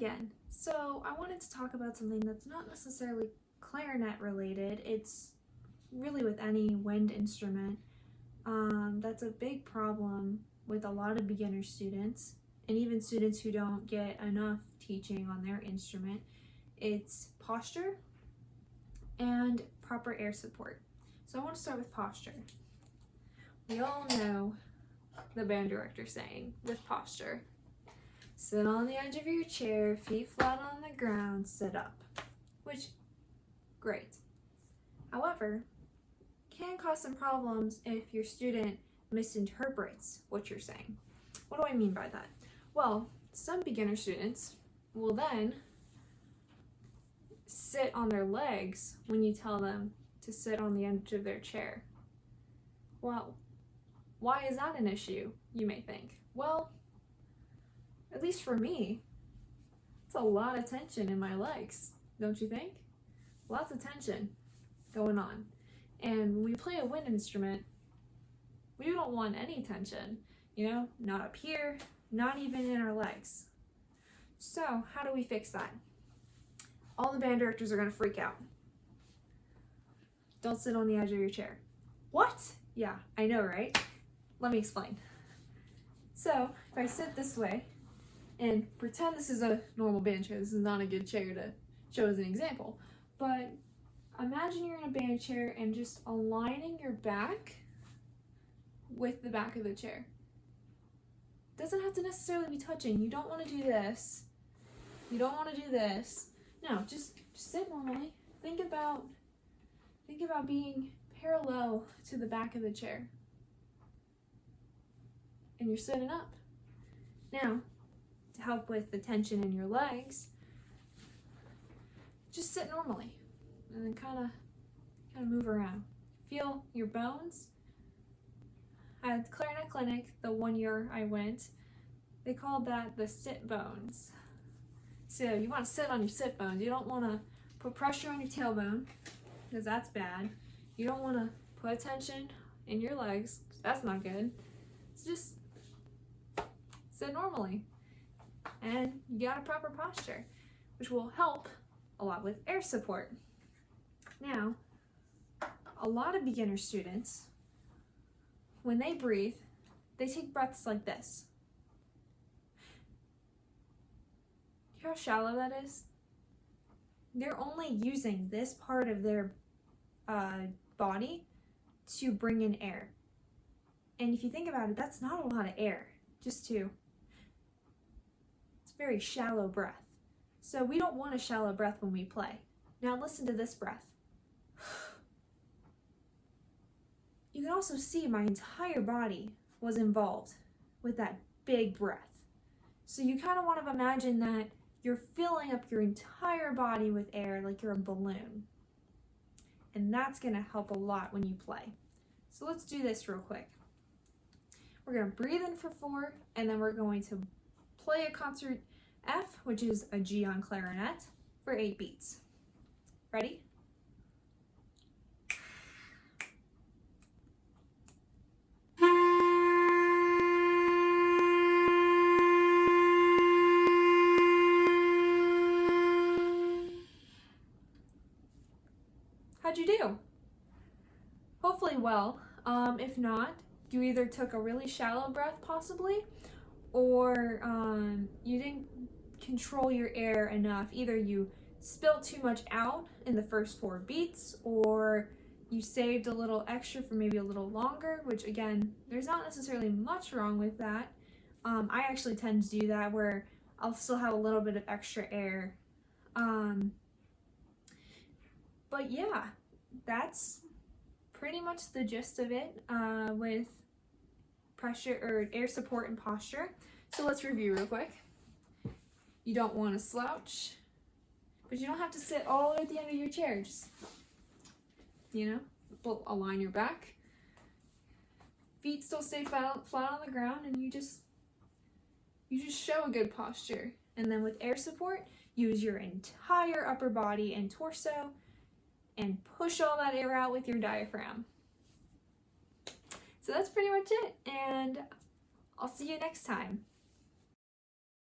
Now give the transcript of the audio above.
again. So I wanted to talk about something that's not necessarily clarinet related. It's really with any wind instrument. That's a big problem with a lot of beginner students and even students who don't get enough teaching on their instrument. It's posture and proper air support. So I want to start with posture. We all know the band director saying with posture: sit on the edge of your chair, feet flat on the ground, sit up. Which, great. However, can cause some problems if your student misinterprets what you're saying. What do I mean by that? Well, some beginner students will then sit on their legs when you tell them to sit on the edge of their chair. Well, why is that an issue, you may think? Well, at least for me, it's a lot of tension in my legs, don't you think? Lots of tension going on. And when we play a wind instrument, we don't want any tension, not up here, not even in our legs. So how do we fix that? All the band directors are gonna freak out. Don't sit on the edge of your chair. What? Yeah, I know, right? Let me explain. So if I sit this way and pretend this is a normal band chair, this is not a good chair to show as an example, but imagine you're in a band chair and just aligning your back with the back of the chair. Doesn't have to necessarily be touching. You don't want to do this. You don't want to do this. No, just sit normally. Think about being parallel to the back of the chair. And you're sitting up. Now, to help with the tension in your legs, just sit normally and then kind of move around. Feel your bones. At Clarinet Clinic, the 1 year I went, they called that the sit bones. So you want to sit on your sit bones. You don't want to put pressure on your tailbone, because that's bad. You don't want to put tension in your legs, because that's not good. So just sit normally. And you got a proper posture, which will help a lot with air support. Now, a lot of beginner students, when they breathe, they take breaths like this. You hear how shallow that is? They're only using this part of their body to bring in air. And if you think about it, that's not a lot of air. It's very shallow breath. So we don't want a shallow breath when we play. Now listen to this breath. You can also see my entire body was involved with that big breath. So you kind of want to imagine that you're filling up your entire body with air like you're a balloon. And that's going to help a lot when you play. So let's do this real quick. We're going to breathe in for 4, and then we're going to play a concert F, which is a G on clarinet, for 8 beats. Ready? How'd you do? Hopefully well. If not, you either took a really shallow breath possibly, or you didn't control your air enough. Either you spilled too much out in the first 4 beats, or you saved a little extra for maybe a little longer, which again, there's not necessarily much wrong with that. I actually tend to do that where I'll still have a little bit of extra air. But yeah, that's pretty much the gist of it with pressure or air support and posture. So let's review real quick. You don't want to slouch, but you don't have to sit all the way at the end of your chair. Just, align your back. Feet still stay flat on the ground, and you just show a good posture. And then with air support, use your entire upper body and torso and push all that air out with your diaphragm. So that's pretty much it, and I'll see you next time.